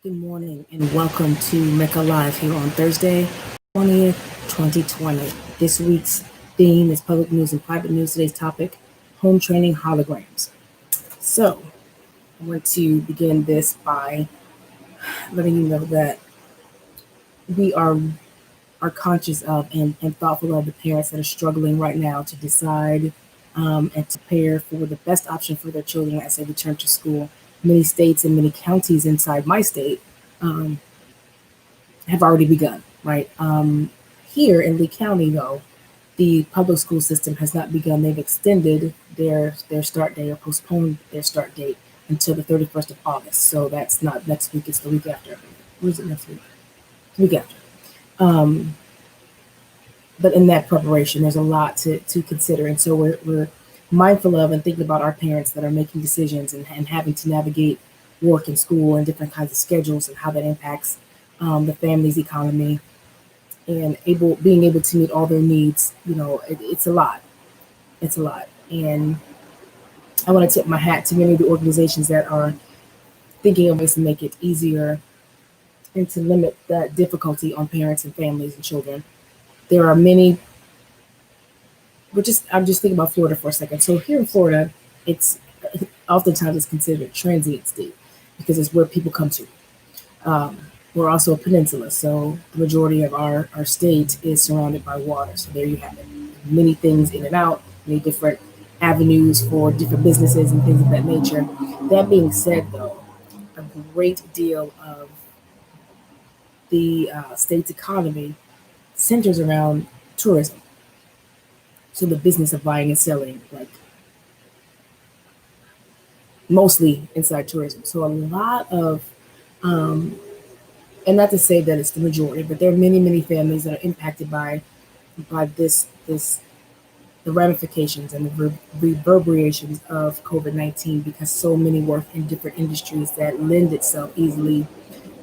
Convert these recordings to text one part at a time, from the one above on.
Good morning and welcome to Mecca Live here on Thursday, 20th, 2020. This week's theme is public news and private news. Today's topic, home training holograms. So, I want to begin this by letting you know that we are conscious of and thoughtful of the parents that are struggling right now to decide and to prepare for the best option for their children as they return to school. Many states and many counties inside my state um, have already begun, right? Here in Lee County, though, the public school system has not begun. They've extended their start date or postponed their start date until the 31st of August. So that's not next week, it's the week after. Where is it next week? The week after. Um, but in that preparation, there's a lot to consider. And so we're mindful of and thinking about our parents that are making decisions and having to navigate work and school and different kinds of schedules and how that impacts the family's economy and being able to meet all their needs. It's a lot. It's a lot. And I want to tip my hat to many of the organizations that are thinking of ways to make it easier and to limit that difficulty on parents and families and children. There are many. I'm just thinking about Florida for a second. So here in Florida, it's oftentimes it's considered a transient state because it's where people come to. Um, we're also a peninsula, so the majority of our state is surrounded by water. So there you have it. Many things in and out, many different avenues for different businesses and things of that nature. That being said, though, a great deal of the state's economy centers around tourism. So the business of buying and selling, like mostly inside tourism. So a lot of um, and not to say that it's the majority, but there are many families that are impacted by this the ramifications and the reverberations of COVID-19 because so many work in different industries that lend itself easily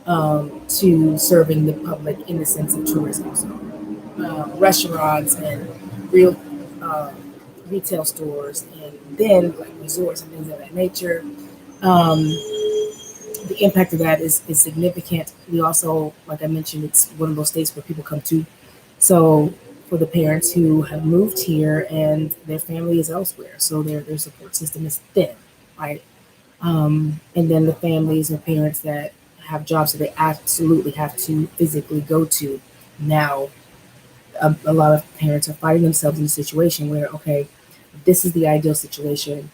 to serving the public in the sense of tourism. So restaurants and real uh, retail stores and then like resorts and things of that nature. Um, the impact of that is significant. We also, like I mentioned, it's one of those states where people come to. So for the parents who have moved here and their family is elsewhere, so their support system is thin, right? And then the families or parents that have jobs that they absolutely have to physically go to. Now, a lot of parents are finding themselves in a situation where, okay, this is the ideal situation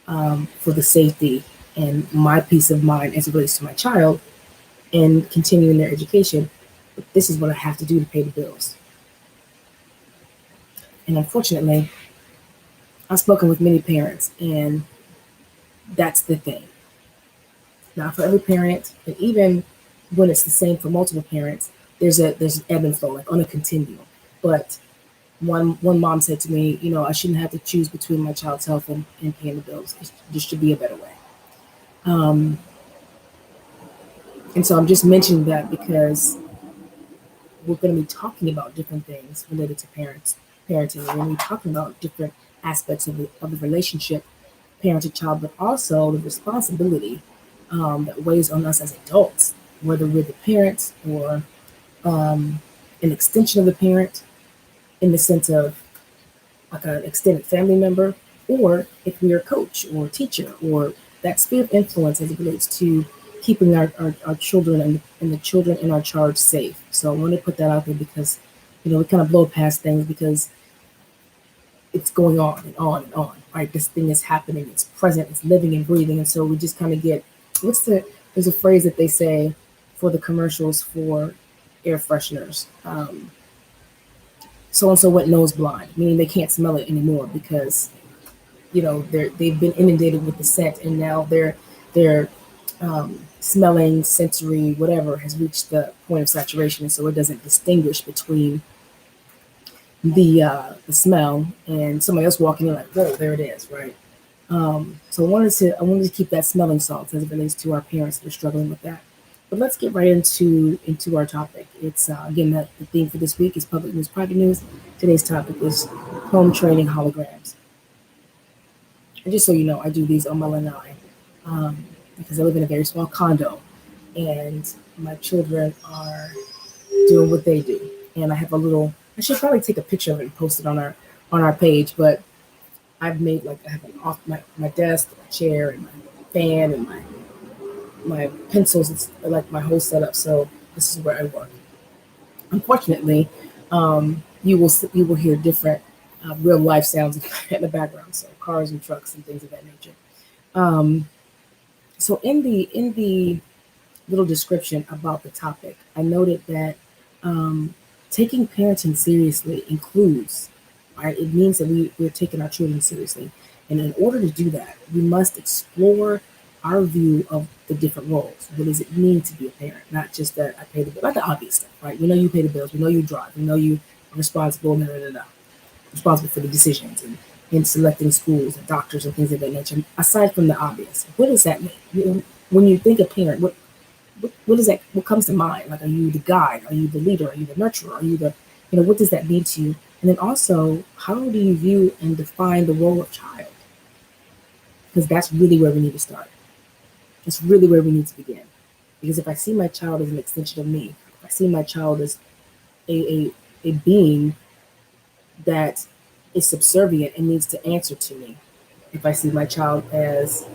for the safety and my peace of mind as it relates to my child and continuing their education. But this is what I have to do to pay the bills. And unfortunately, I've spoken with many parents, and that's the thing. Not for every parent, and even when it's the same for multiple parents, there's an ebb and flow, like on a continuum. But one mom said to me, I shouldn't have to choose between my child's health and paying the bills. There should be a better way. Um, and so I'm just mentioning that because we're going to be talking about different things related to parenting. We're going to be talking about different aspects of the relationship, parent to child, but also the responsibility that weighs on us as adults, whether we're the parents or an extension of the parent in the sense of like an extended family member, or if we are a coach or a teacher or that sphere of influence as it relates to keeping our children and the children in our charge safe. So I want to put that out there because, we kind of blow past things because it's going on and on and on, right? This thing is happening, it's present, it's living and breathing. And so we just kind of get, there's a phrase that they say for the commercials for air fresheners. So and so went nose blind, meaning they can't smell it anymore because they've been inundated with the scent, and now their smelling, sensory, whatever has reached the point of saturation, and so it doesn't distinguish between the smell and somebody else walking in like, whoa, there it is, right? So I wanted to keep that smelling salt as it relates to our parents that are struggling with that. But let's get right into our topic. It's again that the theme for this week is public news, private news. Today's topic is home training holograms. And just so you know, I do these on my lanai because I live in a very small condo. and my children are doing what they do. And I have a little. I should probably take a picture of it and post it on our page. But I've made like I have an off my desk, my chair, and my fan, and my pencils. It's like my whole setup. So this is where I work. Unfortunately, you will hear different real life sounds in the background, so cars and trucks and things of that nature. Um, so in the little description about the topic, I noted that um, taking parenting seriously includes, right? It means that we're taking our children seriously. And in order to do that, we must explore our view of the different roles. What does it mean to be a parent? Not just that I pay the bill, not the obvious stuff, right? We know you pay the bills, we know you drive, we know you are responsible, responsible for the decisions and in selecting schools and doctors and things of that nature. Aside from the obvious, what does that mean? When you think of parent, what is that? What comes to mind? Like, are you the guide? Are you the leader? Are you the nurturer? Are you the, what does that mean to you? And then also, how do you view and define the role of child? Because that's really where we need to start. That's really where we need to begin. Because if I see my child as an extension of me, if I see my child as a, a being that is subservient and needs to answer to me, if I see my child as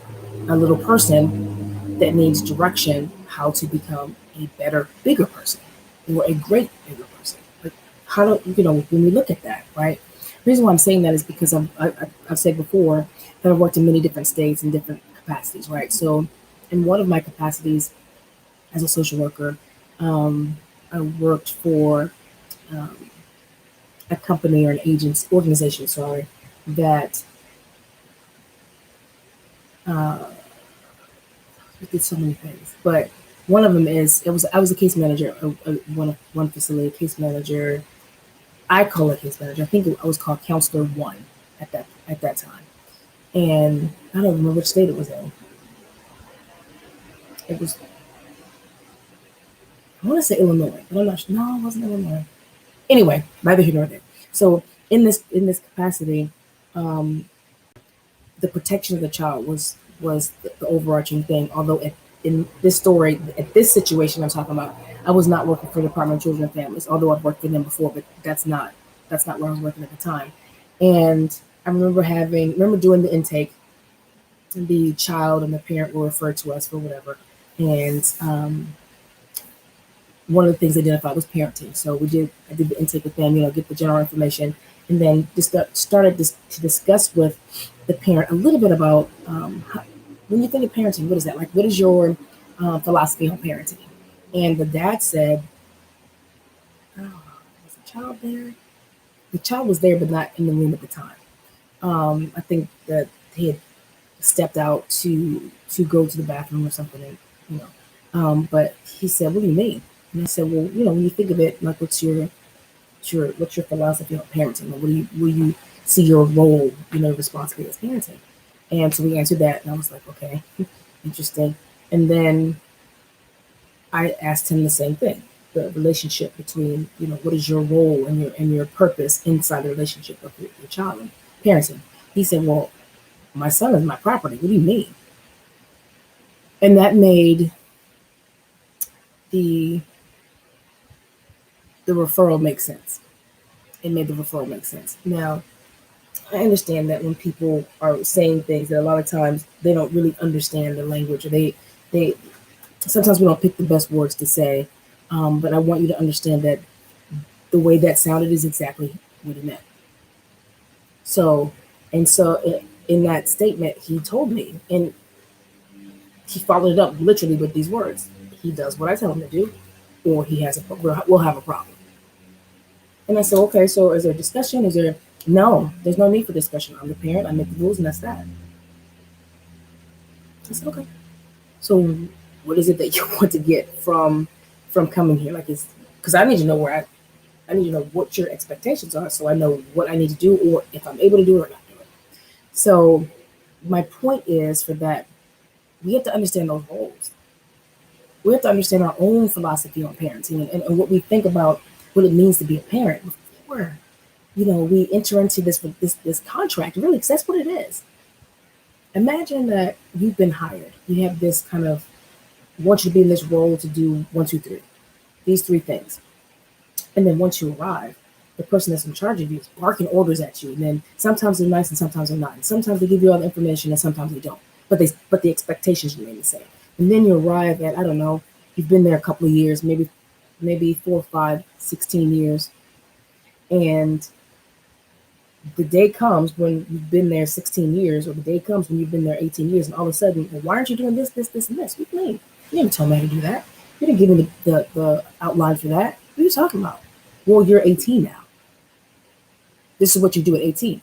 a little person that needs direction, how to become a better, bigger person, or a great, bigger person. Like, how do when we look at that, right? The reason why I'm saying that is because I've said before that I've worked in many different states and different capacities, right? So, in one of my capacities as a social worker, I worked for um, a company or an organization, sorry, that uh, did so many things. But one of them is I was a case manager one facility, a case manager. I call it case manager. I think I was called counselor one at that time, and I don't remember which state it was in. It was, I want to say Illinois, but I'm not sure. No, it wasn't Illinois. Anyway, neither here nor there. So in this capacity, um, the protection of the child was the overarching thing. Although in this story, at this situation I'm talking about, I was not working for the Department of Children and Families, although I've worked for them before, but that's not where I was working at the time. And I remember doing the intake, and the child and the parent were referred to us for whatever. And one of the things they identified was parenting. So I did the intake with them, get the general information, and then started to discuss with the parent a little bit about when you think of parenting, what is that like? What is your philosophy on parenting? And the dad said, "Oh, was the child there? The child was there, but not in the room at the time. I think that he had stepped out to go to the bathroom or something, and, you know. But he said, "What do you mean?" And I said, "Well, when you think of it, like, what's your philosophy on parenting? Like, will you see your role, responsibility as parenting?" And so we answered that, and I was like, "Okay, interesting." And then I asked him the same thing: the relationship between, what is your role and your purpose inside the relationship of your child and parenting. He said, "Well, my son is my property. What do you mean?" And that made the the referral make sense. It made the referral make sense. Now, I understand that when people are saying things, that a lot of times they don't really understand the language, or they sometimes we don't pick the best words to say. But I want you to understand that the way that sounded is exactly what he meant. So, in that statement, he told me, and he followed it up literally with these words: "He does what I tell him to do, or he has we'll have a problem." And I said, "Okay, so is there discussion? Is there?" "No, there's no need for discussion. I'm the parent. I make the rules, and that's that." I said, "Okay. So, what is it that you want to get from coming here? Like, it's because I need to know I need to know what your expectations are, so I know what I need to do, or if I'm able to do it or not do it." So, my point is, for that, we have to understand those roles. We have to understand our own philosophy on parenting, and what we think about what it means to be a parent before we enter into this contract, really, 'cause that's what it is. Imagine that you've been hired. You have this kind of I want you to be in this role to do one, two, three, these three things. And then once you arrive, the person that's in charge of you is barking orders at you. And then sometimes they're nice and sometimes they're not. And sometimes they give you all the information and sometimes they don't. But the expectations remain the same. And then you arrive at, I don't know, you've been there a couple of years, maybe 4, 5, 16 years. And the day comes when you've been there 16 years, or the day comes when you've been there 18 years, and all of a sudden, well, why aren't you doing this, this, this, and this? What do you mean? You didn't tell me how to do that. You didn't give me the outline for that. What are you talking about? Well, you're 18 now. This is what you do at 18.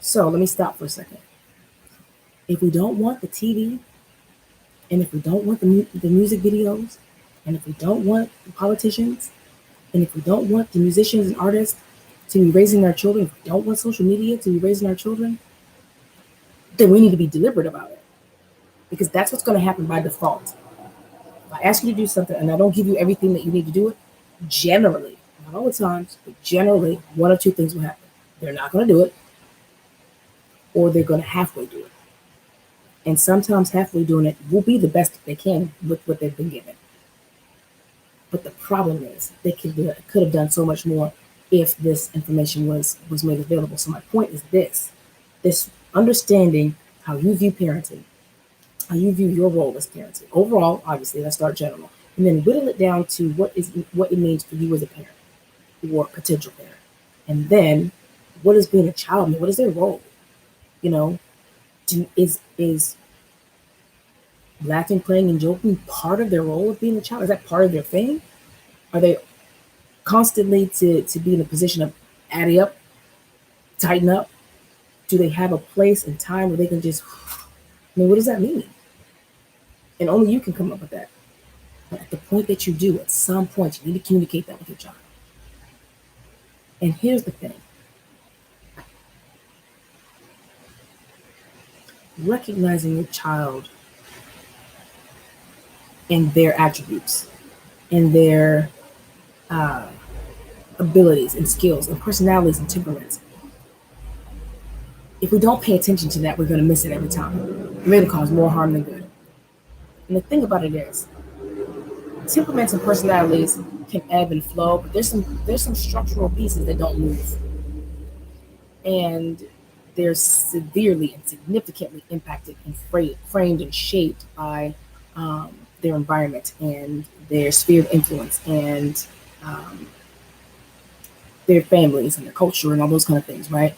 So let me stop for a second. If we don't want the TV, and if we don't want the music videos, and if we don't want the politicians, and if we don't want the musicians and artists to be raising our children, if we don't want social media to be raising our children, then we need to be deliberate about it. Because that's what's going to happen by default. If I ask you to do something and I don't give you everything that you need to do it, generally, not all the times, but generally, one of two things will happen. They're not going to do it, or they're going to halfway do it. And sometimes halfway doing it will be the best they can with what they've been given. But the problem is they could have done so much more if this information was made available. So my point is this understanding how you view parenting, how you view your role as parenting. Overall, obviously, let's start general. And then whittle it down to what it means for you as a parent or potential parent. And then what is being a child mean? What is their role? You know, is laughing, playing, and joking part of their role of being a child? Is that part of their thing? Are they constantly to be in a position of adding up, tighten up? Do they have a place and time where they can just, what does that mean? And only you can come up with that. But at the point that you do, at some point, you need to communicate that with your child. And here's the thing. Recognizing your child and their attributes and their abilities and skills and personalities and temperaments. If we don't pay attention to that, we're going to miss it every time. We're going to cause more harm than good. And the thing about it is, temperaments and personalities can ebb and flow, but there's some structural pieces that don't move. And they're severely and significantly impacted and framed and shaped by their environment and their sphere of influence and their families and their culture and all those kind of things, right?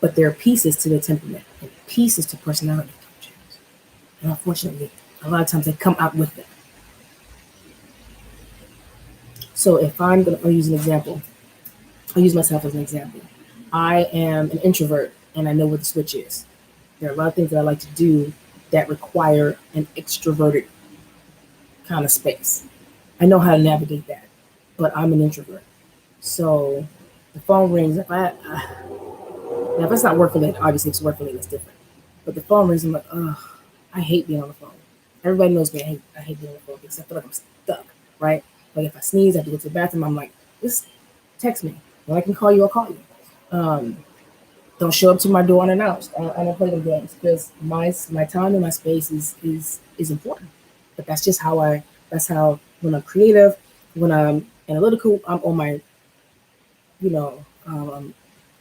But there are pieces to their temperament and pieces to personality. And unfortunately, a lot of times they come out with it. So if I'm going to use an example, I'll use myself as an example. I am an introvert and I know what the switch is. There are a lot of things that I like to do that require an extroverted kind of space. I know how to navigate that, but I'm an introvert. So the phone rings. Now if it's not work related, obviously if it's work related, it's different. But the phone rings, I'm like, I hate being on the phone. Everybody knows me. I hate being on the phone because I feel like I'm stuck, right? Like if I sneeze, I have to go to the bathroom. I'm like, just text me. When I can call you, I'll call you. Don't show up to my door unannounced. I don't play them games because my time and my space is important. But that's how when I'm creative, when I'm analytical, I'm on my,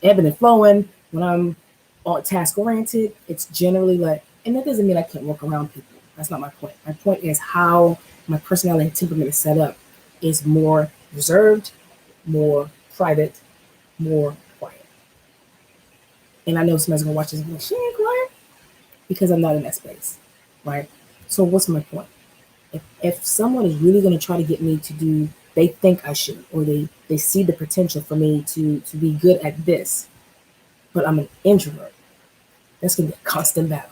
ebbing and flowing. When I'm on task oriented, it's generally like, and that doesn't mean I can't work around people. That's not my point. My point is how my personality and temperament is set up is more reserved, more private, more quiet. And I know somebody's gonna watch this and go, she ain't quiet, because I'm not in that space, right? So what's my point? If someone is really gonna try to get me to do, they think I should, or they see the potential for me to be good at this, but I'm an introvert, that's gonna be a constant battle.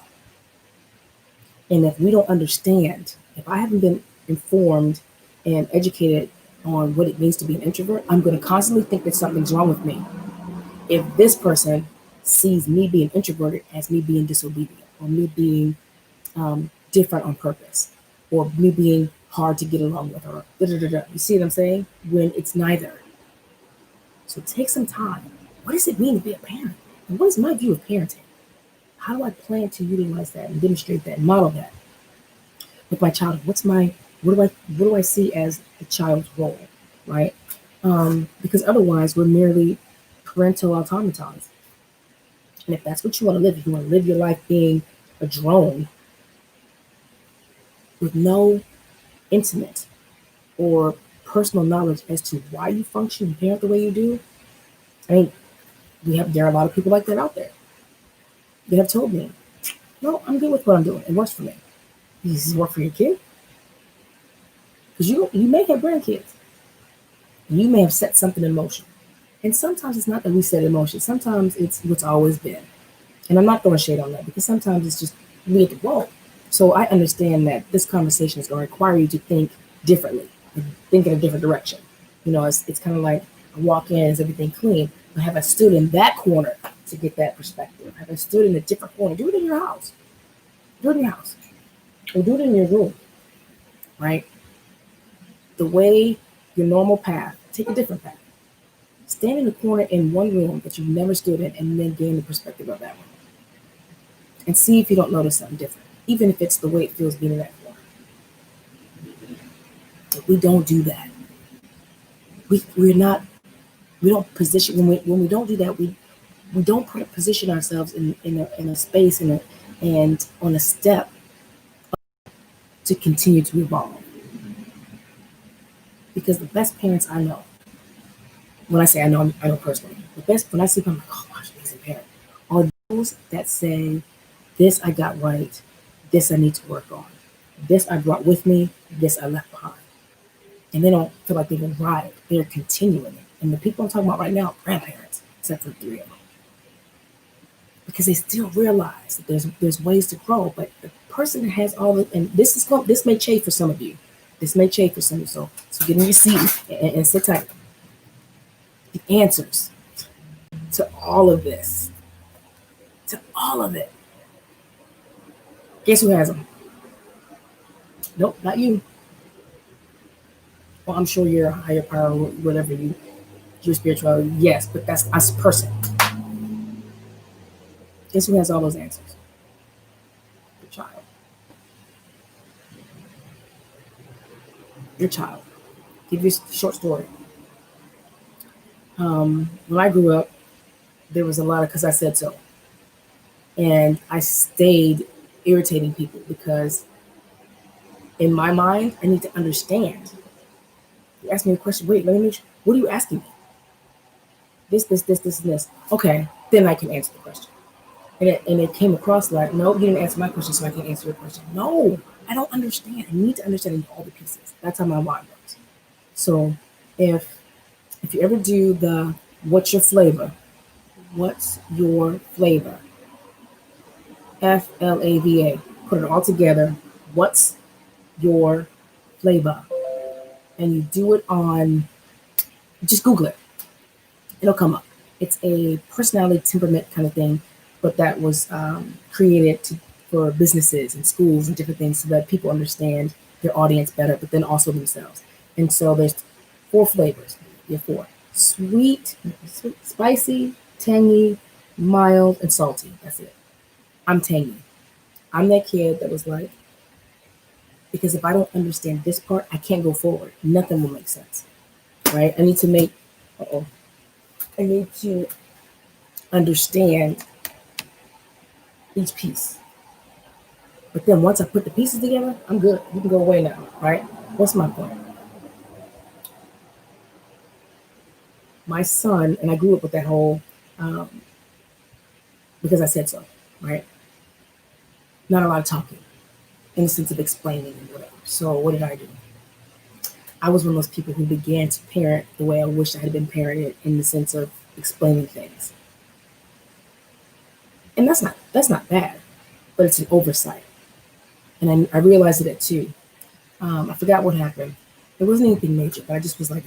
And if we don't understand, if I haven't been informed and educated on what it means to be an introvert, I'm going to constantly think that something's wrong with me. If this person sees me being introverted as me being disobedient, or me being different on purpose, or me being hard to get along with, or you see what I'm saying? When it's neither. So take some time. What does it mean to be a parent? And what is my view of parenting? How do I plan to utilize that and demonstrate that and model that with my child? What do I see as the child's role, right? Because otherwise we're merely parental automatons. And if that's what you want to live, if you want to live your life being a drone with no intimate or personal knowledge as to why you function and parent the way you do, I mean, there are a lot of people like that out there. They have told me, no, I'm good with what I'm doing. It works for me. Does this work for your kid? Because you may have grandkids. And you may have set something in motion. And sometimes it's not that we set in motion. Sometimes it's what's always been. And I'm not throwing shade on that because sometimes it's just we have to grow. So I understand that this conversation is going to require you to think differently and think in a different direction. It's kind of like I walk in, is everything clean? I have I stood in that corner to get that perspective? Have I stood in a different corner? Do it in your house. Do it in your house. Or do it in your room, right? The way your normal path, take a different path. Stand in the corner in one room that you've never stood in and then gain the perspective of that room. And see if you don't notice something different, even if it's the way it feels being in that corner. But we don't do that. We don't position when we don't do that. We don't position ourselves in a space and on a step to continue to evolve. Because the best parents I know, when I say I know personally, the best when I see them, I'm like, oh gosh, amazing parent, are those that say, this I got right, this I need to work on, this I brought with me, this I left behind. And they don't feel like they've arrived. They're continuing it. And the people I'm talking about right now are grandparents, except for 3 of them. Because they still realize that there's ways to grow. But the person that has all of, and this may chafe for some of you. This may chafe for some of you. So get in your seat and sit tight. The answers to all of this, to all of it. Guess who has them? Nope, not you. Well, I'm sure you're a higher power, whatever your spirituality, yes, but that's us person. Guess who has all those answers? Your child. Your child. Give you a short story. When I grew up, there was a lot of because I said so. And I stayed irritating people because in my mind, I need to understand. You ask me a question, wait, let me make sure. What are you asking me? This, and this. Okay, then I can answer the question. And it came across like, no, you didn't answer my question, so I can't answer your question. No, I don't understand. I need to understand all the pieces. That's how my mind works. So if you ever do the what's your flavor? What's your flavor? FLAVA. Put it all together. What's your flavor? And you do it on, just Google it. It'll come up. It's a personality temperament kind of thing, but that was created for businesses and schools and different things so that people understand their audience better, but then also themselves. And so there's 4 flavors. There are 4. Sweet, spicy, tangy, mild, and salty. That's it. I'm tangy. I'm that kid that was like, because if I don't understand this part, I can't go forward. Nothing will make sense, right? I need to understand each piece. But then once I put the pieces together, I'm good. You can go away now, right? What's my point? My son, and I grew up with that whole, because I said so, right? Not a lot of talking in the sense of explaining and whatever. So what did I do? I was one of those people who began to parent the way I wish I had been parented in the sense of explaining things. And that's not bad, but it's an oversight. And I realized it at 2. I forgot what happened. It wasn't anything major, but I just was like,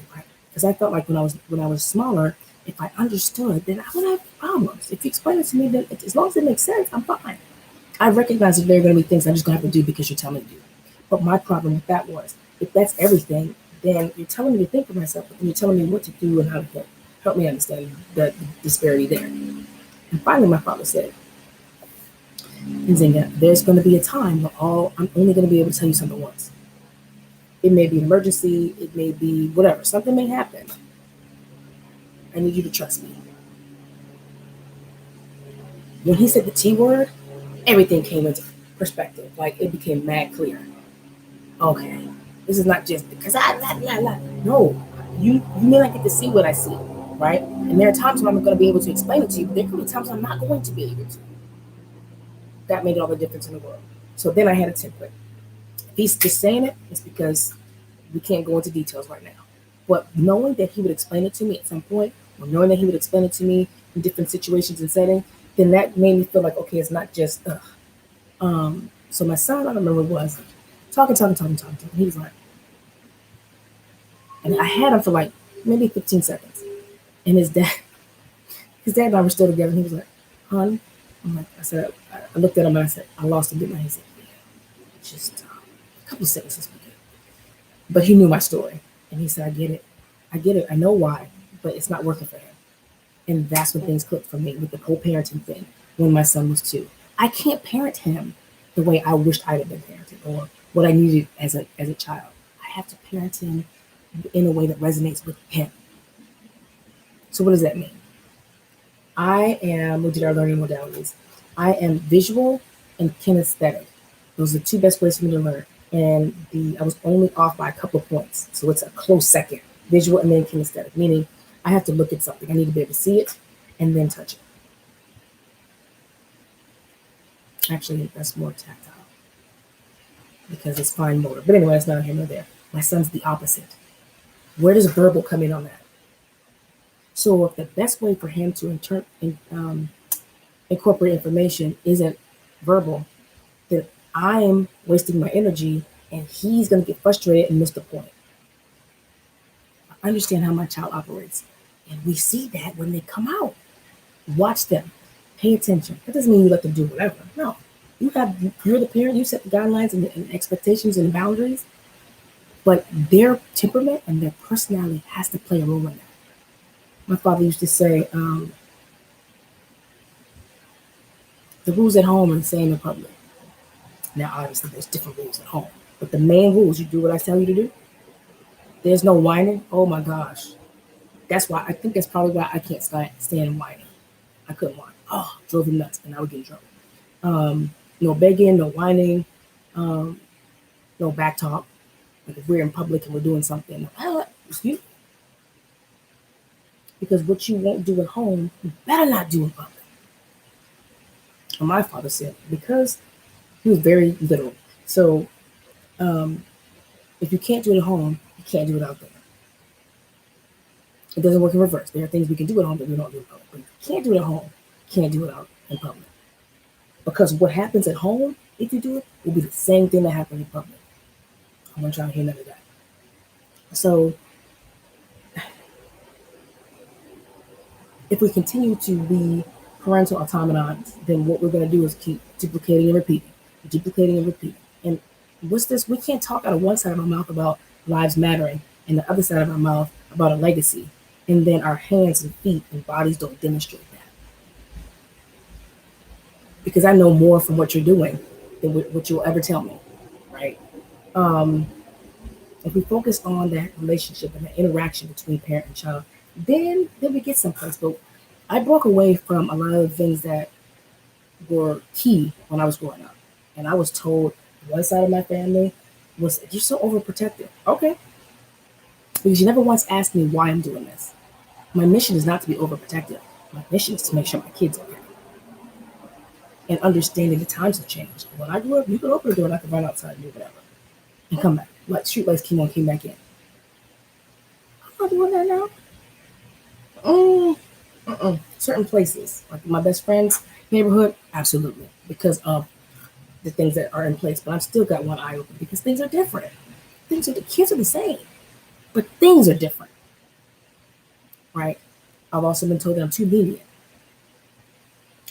because I felt like when I was smaller, if I understood, then I wouldn't have problems. If you explain it to me, then as long as it makes sense, I'm fine. I recognize that there are going to be things I'm just going to have to do because you're telling me to do. But my problem with that was, if that's everything, then you're telling me to think for myself, but then you're telling me what to do and how to think. Help me understand the disparity there. And finally, my father said, And saying that there's going to be a time where I'm only going to be able to tell you something once. It may be an emergency. It may be whatever. Something may happen. I need you to trust me. When he said the T word, everything came into perspective. Like it became mad clear. Okay, this is not just because No, you may not get to see what I see, right? And there are times when I'm going to be able to explain it to you. But there could be times I'm not going to be able to. That made all the difference in the world. So then I had a template. If he's just saying it, it's because we can't go into details right now. But knowing that he would explain it to me at some point, or knowing that he would explain it to me in different situations and settings, then that made me feel like, okay, it's not just So my son, I don't remember what it was, talking. He was like, and I had him for like maybe 15 seconds. And his dad and I were still together, and he was like, "Hon," I looked at him and I said, "I lost him, didn't I?" He said, "Yeah, just a couple of sentences we did." But he knew my story, and he said, I get it, I know why, but it's not working for him." And that's when things clicked for me with the co-parenting thing. When my son was 2, I can't parent him the way I wished I'd have been parented, or what I needed as a child. I have to parent him in a way that resonates with him. So what does that mean? We did our learning modalities. I am visual and kinesthetic. Those are the 2 best ways for me to learn. And I was only off by a couple of points. So it's a close second, visual and then kinesthetic, meaning I have to look at something. I need to be able to see it and then touch it. Actually, that's more tactile because it's fine motor. But anyway, it's not here nor there. My son's the opposite. Where does verbal come in on that? So if the best way for him to incorporate information isn't verbal, then I'm wasting my energy and he's going to get frustrated and miss the point. I understand how my child operates. And we see that when they come out. Watch them. Pay attention. That doesn't mean you let them do whatever. No. You're the parent. You set the guidelines and expectations and boundaries. But their temperament and their personality has to play a role in that. My father used to say, the rules at home are the same in public. Now, obviously, there's different rules at home. But the main rules, you do what I tell you to do. There's no whining. Oh, my gosh. I think that's probably why I can't stand whining. I couldn't whine. Oh, drove him nuts, and I would get in trouble. No begging, no whining, no back talk. Like if we're in public and we're doing something, excuse me. Because what you won't do at home, you better not do in public. And my father said, because he was very literal. So if you can't do it at home, you can't do it out there. It doesn't work in reverse. There are things we can do at home that we don't do in public. But if you can't do it at home, you can't do it out in public. Because what happens at home, if you do it, will be the same thing that happened in public. I'm going to try to hear none of that. So if we continue to be parental automatons, then what we're going to do is keep duplicating and repeating. And what's this? We can't talk out of one side of our mouth about lives mattering and the other side of our mouth about a legacy. And then our hands and feet and bodies don't demonstrate that. Because I know more from what you're doing than what you'll ever tell me, right? If we focus on that relationship and the interaction between parent and child, then we get someplace. But I broke away from a lot of the things that were key when I was growing up. And I was told one side of my family was, "You're so overprotective." Okay. Because you never once asked me why I'm doing this. My mission is not to be overprotective. My mission is to make sure my kids are okay. And understanding the times have changed. When I grew up, you could open the door and I could run outside and do whatever. And come back. Like street lights came back in. I'm not doing that now. Certain places, like my best friend's neighborhood, absolutely. Because of the things that are in place. But I've still got one eye open because things are different. The kids are the same. But things are different. Right? I've also been told that I'm too lenient.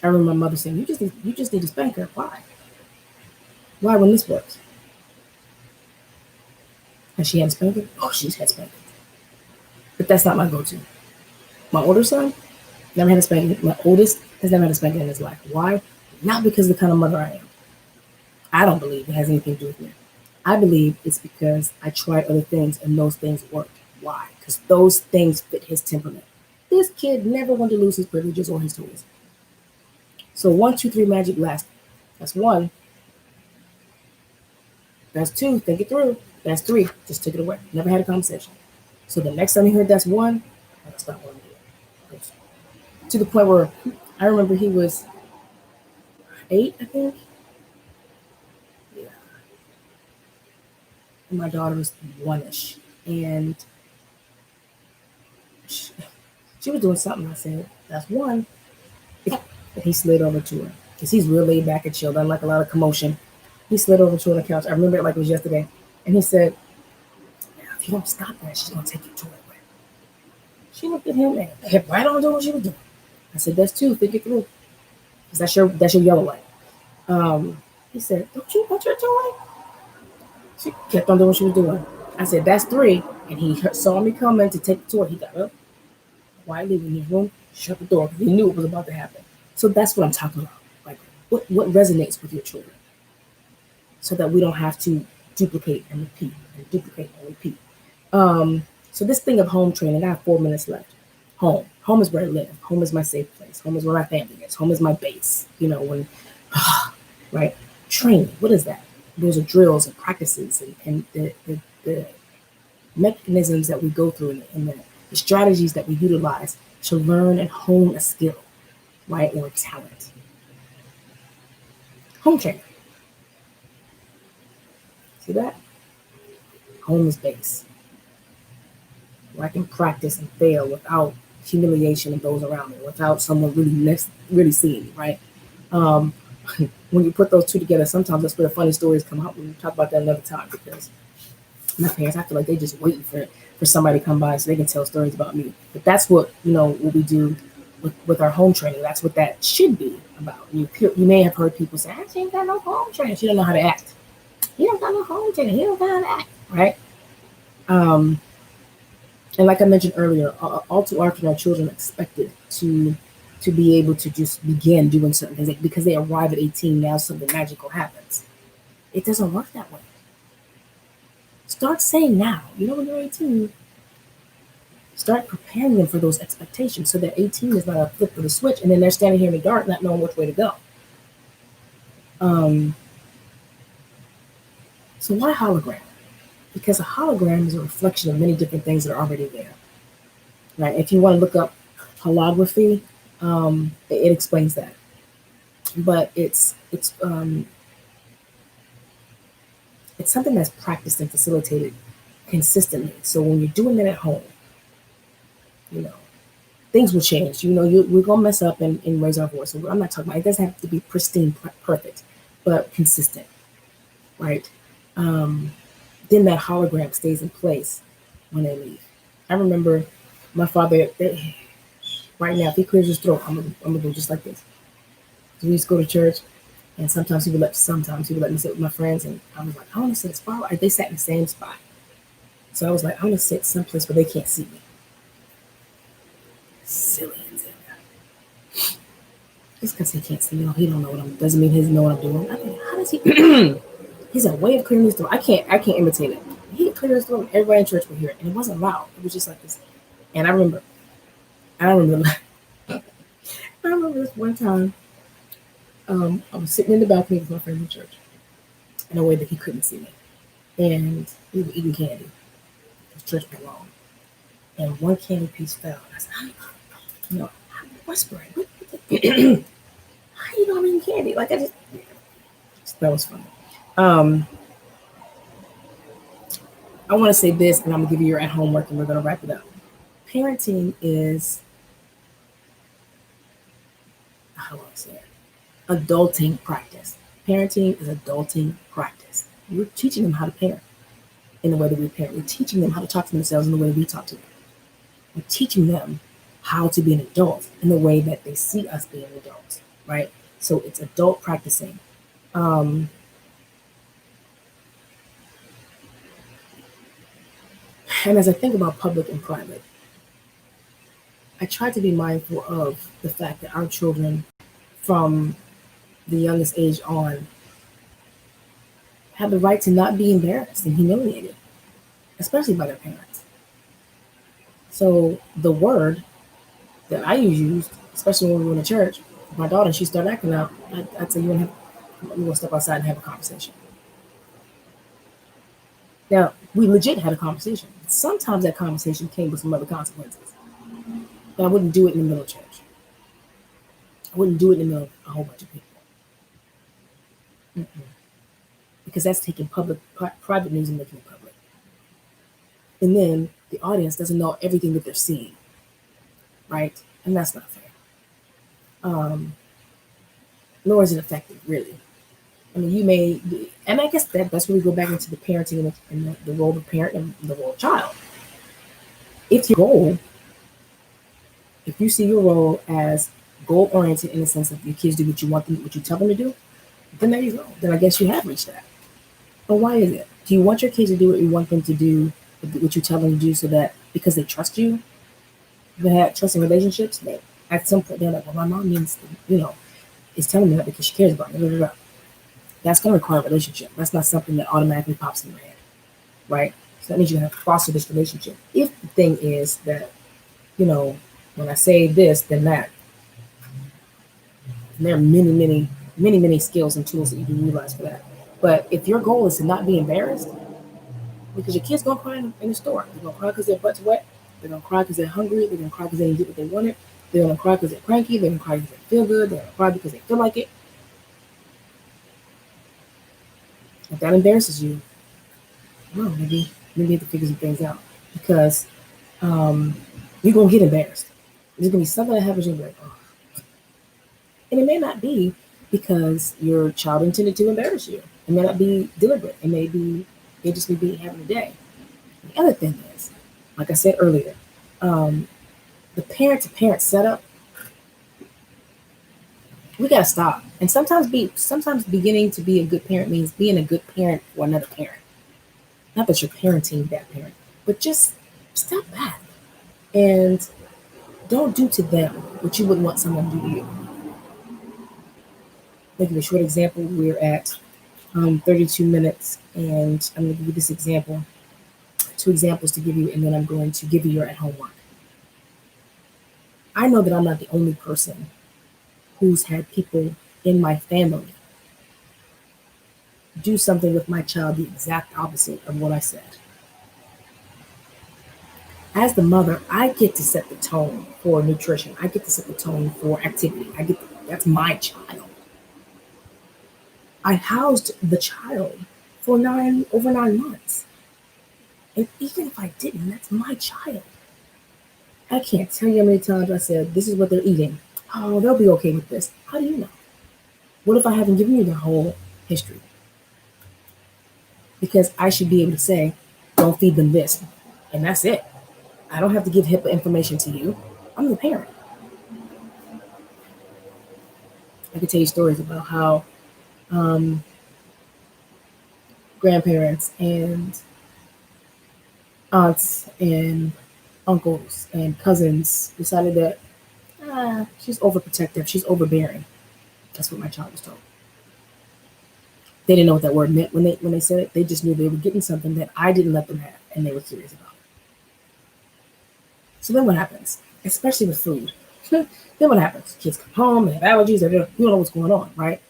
I remember my mother saying, you just need to spank her. Why? Why when this works? Has she had spanking? Oh, she's had spanking. But that's not my go-to. My older son never had a spanking. My oldest has never had a spanking in his life. Why? Not because of the kind of mother I am. I don't believe it has anything to do with me. I believe it's because I tried other things and those things worked. Why? Because those things fit his temperament. This kid never wanted to lose his privileges or his toys. So 1, 2, 3 magic last. That's one. That's two. Think it through. That's three. Just took it away. Never had a conversation. So the next time he heard that's one, that's not what I'm doing. To the point where I remember he was 8, I think. Yeah. And my daughter was 1-ish. And she was doing something. I said, that's one. And he slid over to her. Because he's real laid back and chill, doesn't like a lot of commotion. He slid over to her on the couch. I remember it like it was yesterday. And he said, if you don't stop that, she's going to take your toy away. She looked at him and hit right on doing what she was doing. I said, that's two. Think it through. Because that's your yellow light. He said, don't you want your toy? She kept on doing what she was doing. I said, that's three. And he saw me coming to take the toy. He got up, quietly in his room, shut the door, because he knew it was about to happen. So that's what I'm talking about. Like, what resonates with your children? So that we don't have to duplicate and repeat and duplicate and repeat. So this thing of home training, I have 4 minutes left. Home. Home is where I live. Home is my safe place. Home is where my family is. Home is my base. Right? Training. What is that? Those are drills and practices and the mechanisms that we go through and the strategies that we utilize to learn and hone a skill, right? Or a talent. Home training. See that? Home is base. Where I can practice and fail without humiliation of those around me, without someone really seeing me, right? When you put those two together, sometimes that's where the funny stories come out. We'll talk about that another time, because my parents, I feel like they just waiting for somebody to come by so they can tell stories about me. But that's what what we do with our home training. That's what that should be about. You may have heard people say, "She ain't got no home training. She don't know how to act. He don't got no home training. He don't know how to act." Right? And like I mentioned earlier, all too often our children are expected to be able to just begin doing certain things because they arrive at 18. Now something magical happens. It doesn't work that way. Start saying now. When you're 18, start preparing them for those expectations so that 18 is not a flip of the switch and then they're standing here in the dark not knowing which way to go. So why hologram? Because a hologram is a reflection of many different things that are already there. Right? If you want to look up holography, it explains that. But it's something that's practiced and facilitated consistently. So when you're doing it at home, things will change. We're gonna mess up and raise our voice. So I'm not talking about it doesn't have to be pristine, perfect, but consistent, right? Then that hologram stays in place when they leave. I remember my father. Right now, if he clears his throat, I'm gonna do just like this. So we used to go to church, and sometimes he would let me sit with my friends, and I was like, I want to sit as far. They sat in the same spot, so I was like, I want to sit someplace where they can't see me. Silly and silly. Just because he can't see me, he don't know what I'm. Doesn't mean he doesn't know what I'm doing. I mean, how does he? He's a way of clearing his throat. I can't imitate it. He could clear his throat, and everybody in church would hear it, and it wasn't loud. It was just like this. And I remember this one time. I was sitting in the balcony with my friend in church in a way that he couldn't see me. And we were eating candy. The church was long. And one candy piece fell. And I said, I'm whispering. How you don't eat candy? Like, that was funny. I want to say this, and I'm going to give you your at-home work, and we're going to wrap it up. Parenting is, how do I say it? Adulting practice. Parenting is adulting practice. We're teaching them how to parent in the way that we parent. We're teaching them how to talk to themselves in the way we talk to them. We're teaching them how to be an adult in the way that they see us being adults, right? So it's adult practicing. And as I think about public and private, I try to be mindful of the fact that our children from the youngest age on, have the right to not be embarrassed and humiliated, especially by their parents. So the word that I used, especially when we were in the church, my daughter, she started acting out. I'd say, we're gonna step outside and have a conversation. Now, we legit had a conversation. Sometimes that conversation came with some other consequences. But I wouldn't do it in the middle of church. I wouldn't do it in the middle of a whole bunch of people. Mm-mm. Because that's taking private news and making it public. And then the audience doesn't know everything that they're seeing, right? And that's not fair. Nor is it effective, really. I mean, you may, and I guess that's where we go back into the parenting and the role of parent and the role of child. If your goal, if you see your role as goal oriented in the sense of your kids do what you want them, what you tell them to do, then there you go. Then I guess you have reached that. But why is it? Do you want your kids to do what you want them to do, what you tell them to do, so that because they trust you, they have trust in relationships? That at some point they're like, well, my mom means, is telling me that because she cares about me. Blah, blah, blah. That's going to require a relationship. That's not something that automatically pops in your head, right? So that means you have to foster this relationship. If the thing is that, when I say this, then that, and there are many, many, many, many skills and tools that you can utilize for that. But if your goal is to not be embarrassed, because your kids gonna cry in the store, they're gonna cry because their butt's wet, they're gonna cry because they're hungry, they're gonna cry because they didn't get what they wanted, they're gonna cry because they're cranky, they're gonna cry because they feel good, they're gonna cry because they feel like it. If that embarrasses you, well, maybe you have to figure some things out because you're gonna get embarrassed. There's gonna be something that happens, you're like, oh. And it may not be because your child intended to embarrass you. It may not be deliberate. It may be they just may be having a day. The other thing is, like I said earlier, the parent-to-parent setup, we gotta stop. And sometimes beginning to be a good parent means being a good parent for another parent. Not that you're parenting that parent, but just step back and don't do to them what you wouldn't want someone to do to you. I'll give you a short example. We're at 32 minutes, and I'm going to give you this example, two examples to give you, and then I'm going to give you your at-home work. I know that I'm not the only person who's had people in my family do something with my child the exact opposite of what I said. As the mother, I get to set the tone for nutrition. I get to set the tone for activity. That's my child. I housed the child for over 9 months. And even if I didn't, that's my child. I can't tell you how many times I said, this is what they're eating. Oh, they'll be okay with this. How do you know? What if I haven't given you the whole history? Because I should be able to say, don't feed them this. And that's it. I don't have to give HIPAA information to you. I'm the parent. I could tell you stories about how grandparents and aunts and uncles and cousins decided that she's overprotective, she's overbearing. That's what my child was told. They didn't know what that word meant when they said it. They just knew they were getting something that I didn't let them have, and they were curious about it. So then what happens? Especially with food. Then what happens? Kids come home, they have allergies, you don't know what's going on, right?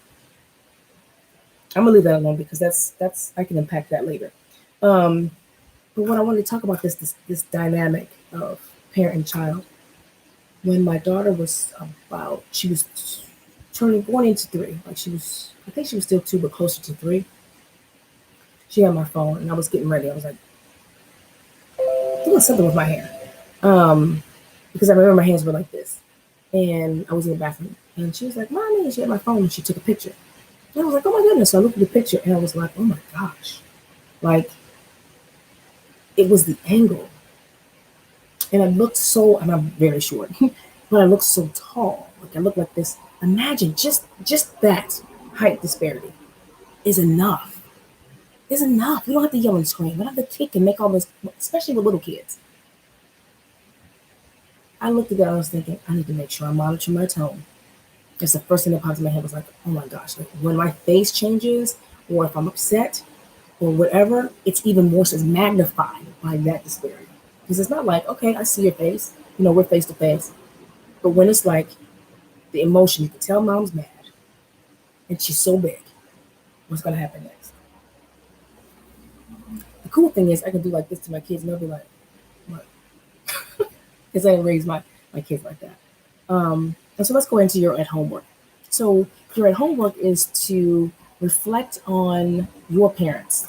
I'm gonna leave that alone because that's I can unpack that later. But what I wanted to talk about this dynamic of parent and child. When my daughter was she was going into 3. I think she was still 2, but closer to 3. She had my phone, and I was getting ready. I was like doing something with my hair, because I remember my hands were like this, and I was in the bathroom, and she was like, "Mommy," and she had my phone, and she took a picture. And I was like, "Oh my goodness!" So I looked at the picture, and I was like, "Oh my gosh!" Like it was the angle, and I looked so, and I'm very short, but I looked so tall. Like I looked like this. Imagine just that height disparity is enough. Is enough. We don't have to yell and scream. We don't have to kick and make all this, especially with little kids. I looked at that. I was thinking, I need to make sure I monitor my tone. Just the first thing that popped in my head was like, oh my gosh, like when my face changes or if I'm upset or whatever, it's even more so, it's magnified by that disparity. Because it's not like, okay, I see your face, we're face to face. But when it's like the emotion, you can tell mom's mad and she's so big, what's going to happen next? The cool thing is I can do like this to my kids and they'll be like, what? Because I didn't raise my kids like that. And so let's go into your at home work. So your at home work is to reflect on your parents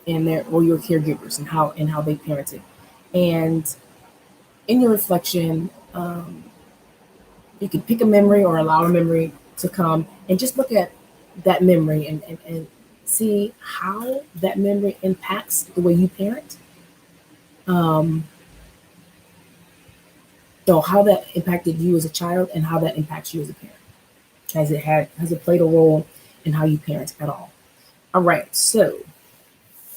and their or your caregivers and how they parented. And in your reflection, you can pick a memory or allow a memory to come and just look at that memory and see how that memory impacts the way you parent. Um, so how that impacted you as a child and how that impacts you as a parent. Has it played a role in how you parent at all? All right, so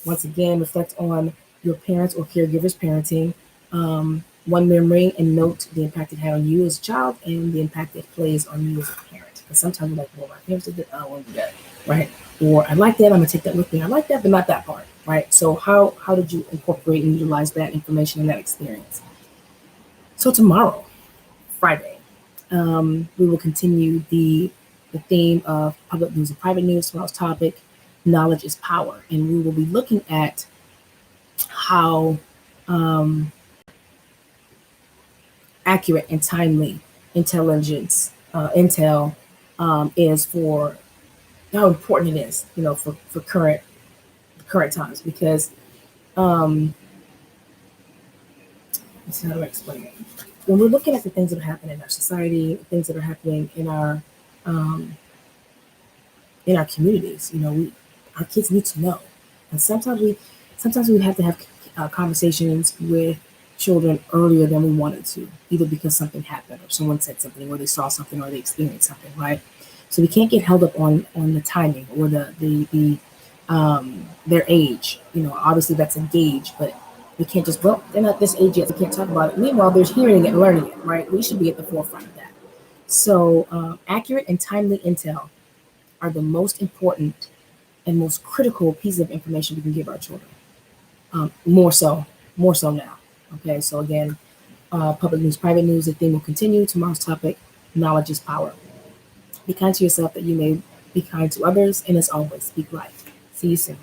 once again, reflect on your parents or caregivers parenting. One memory and note the impact it had on you as a child and the impact it plays on you as a parent. Because sometimes you're like, well, my parents did that, I don't want to do that, right? Or I like that, I'm gonna take that with me. I like that, but not that part, right? So how did you incorporate and utilize that information and that experience? So tomorrow, Friday, we will continue the theme of public news and private news. Tomorrow's topic, knowledge is power, and we will be looking at how accurate and timely intel is for how important it is, for current times. Because let's see how do I explain it. When we're looking at the things that are happening in our society, things that are happening um, in our communities, our kids need to know, and sometimes we have to have conversations with children earlier than we wanted to, either because something happened or someone said something or they saw something or they experienced something, right? So we can't get held up on the timing or the their age. Obviously that's a gauge, but we can't just, well, they're not this age yet, so we can't talk about it. Meanwhile, they're hearing it and learning it, right? We should be at the forefront of that. So accurate and timely intel are the most important and most critical piece of information we can give our children. More so now. Okay, so again, public news, private news, the theme will continue. Tomorrow's topic, knowledge is power. Be kind to yourself that you may be kind to others, and as always, speak life. See you soon.